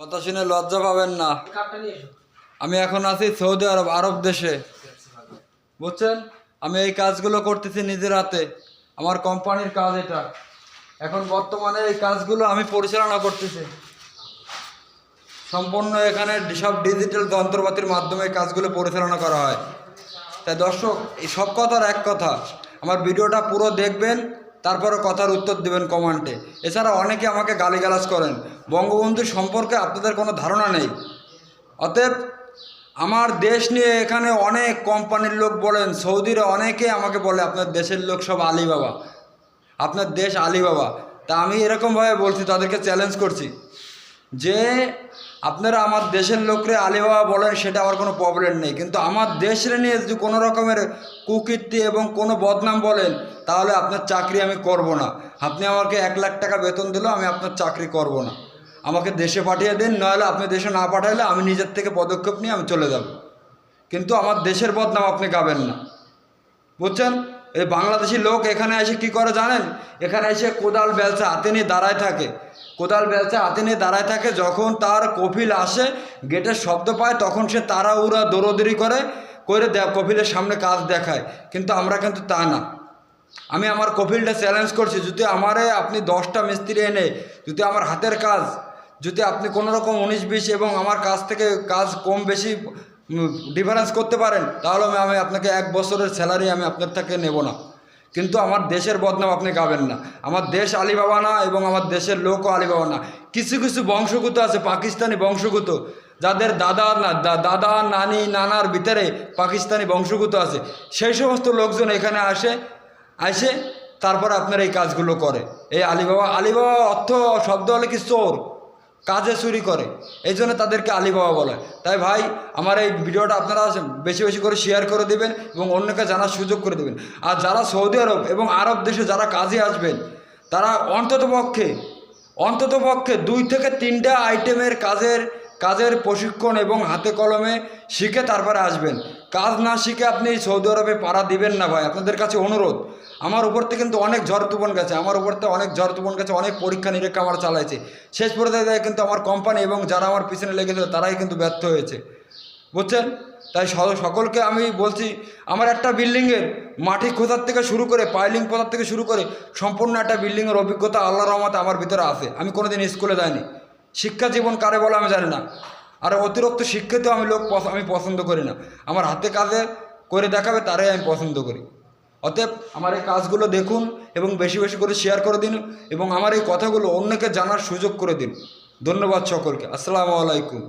কথা শুনে লজ্জা পাবেন না। আমি এখন আছি সৌদি আরব, আরব দেশে, বুঝছেন। আমি এই কাজগুলো করতেছি নিজের হাতে, আমার কোম্পানির কাজ এটা। এখন বর্তমানে এই কাজগুলো আমি পরিচালনা করতেছি সম্পূর্ণ। এখানে সব ডিজিটাল যন্ত্রপাতির মাধ্যমে এই কাজগুলো পরিচালনা করা হয়। তাই দর্শক, এই সব কথার এক কথা, আমার ভিডিওটা পুরো দেখবেন, তারপরে কথার উত্তর দেবেন কমেন্টে। এছাড়া অনেকে আমাকে গালিগালাজ করেন, বঙ্গবন্ধু সম্পর্কে আপনাদের কোনো ধারণা নেই। অতএব আমার দেশ নিয়ে এখানে অনেক কোম্পানির লোক বলেন, সৌদিরা অনেকে আমাকে বলে আপনার দেশের লোক সব আলী বাবা, আপনার দেশ আলী বাবা। তা আমি এরকমভাবে বলছি, তাদেরকে চ্যালেঞ্জ করছি যে আপনারা আমার দেশের লোকরে আলী বাবা বলেন, সেটা আমার কোনো প্রবলেম নেই, কিন্তু আমার দেশরে নিয়ে যদি কোনো রকমের কুকীর্তি এবং কোনো বদনাম বলেন, তাহলে আপনার চাকরি আমি করব না। আপনি আমাকে 1 লাখ টাকা বেতন দিলেও আমি আপনার চাকরি করব না। আমাকে দেশে পাঠিয়ে দিন, নইলে আপনি দেশে না পাঠাইলে আমি নিজের থেকে পদক্ষেপ নিয়ে আমি চলে যাব, কিন্তু আমার দেশের বদনাম আপনি গাবেন না, বুঝছেন। এই বাংলাদেশি লোক এখানে এসে কি করে জানেন? এখানে এসে কোদাল বেলচা হাতে নিয়ে দাঁড়ায় থাকে, কোদাল বেলচা হাতে নিয়ে দাঁড়ায় থাকে। যখন তার কফিল আসে, গেটের শব্দ পায়, তখন সে তাড়াহুড়া দৌড়দৌড়ি করে কফিলের সামনে কাজ দেখায়। কিন্তু আমরা কিন্তু তা না। আমি আমার কফিলটা চ্যালেঞ্জ করছি, যদি আমারে আপনি 10টা মিস্ত্রি এনে যদি আমার হাতের কাজ যদি আপনি কোনো রকম 19-20 এবং আমার কাছ থেকে কাজ কম বেশি ডিফারেন্স করতে পারেন, তাহলে আমি আপনাকে 1 বছরের স্যালারি আমি আপনার থেকে নেব না। কিন্তু আমার দেশের বদনাম আপনি গাবেন না। আমার দেশ আলী বাবা না, এবং আমার দেশের লোকও আলী বাবা না। কিছু কিছু বংশগত আছে, পাকিস্তানি বংশগত, যাদের দাদা নানি নানার ভিতরে পাকিস্তানি বংশগত আছে, সেই সমস্ত লোকজন এখানে আসে তারপরে আপনার এই কাজগুলো করে। এই আলী বাবা অর্থ শব্দ হলে কি চোর, কাজে চুরি করে, এই জন্য তাদেরকে আলী বাবা বলে। তাই ভাই, আমার এই ভিডিওটা আপনারা বেশি বেশি করে শেয়ার করে দেবেন এবং অন্যকে জানার সুযোগ করে দেবেন। আর যারা সৌদি আরব এবং আরব দেশে যারা কাজে আসবেন, তারা অন্ততপক্ষে 2 থেকে 3টা আইটেমের কাজের প্রশিক্ষণ এবং হাতে কলমে শিখে তারপরে আসবেন। কাজ না শিখে আপনি সৌদি আরবে পাড়া দিবেন না ভাই, আপনাদের কাছে অনুরোধ। আমার উপর থেকে কিন্তু অনেক ঝড় তুফান গেছে, অনেক পরীক্ষা নিরীক্ষা আমার চালাইছে। শেষ পর্যায়ে কিন্তু আমার কোম্পানি এবং যারা আমার পিছনে লেগেছিল তারাই কিন্তু ব্যর্থ হয়েছে, বুঝছেন। তাই সকলকে আমি বলছি, আমার একটা বিল্ডিংয়ের মাটি খোঁজার থেকে শুরু করে পাইলিং পোতার থেকে শুরু করে সম্পূর্ণ একটা বিল্ডিংয়ের অভিজ্ঞতা আল্লাহর রহমতে আমার ভিতরে আছে। আমি কোনোদিন স্কুলে যাইনি, শিক্ষা জীবন কারে বলে আমি জানি না। আর অতিরিক্ত শিক্ষিত আমি পছন্দ করি না। আমার হাতে কাজে করে দেখাবে তারাই আমি পছন্দ করি। অতএব আমার এই কাজগুলো দেখুন এবং বেশি বেশি করে শেয়ার করে দিন, এবং আমার এই কথাগুলো অন্যকে জানার সুযোগ করে দিন। ধন্যবাদ সকলকে। আসসালামু আলাইকুম।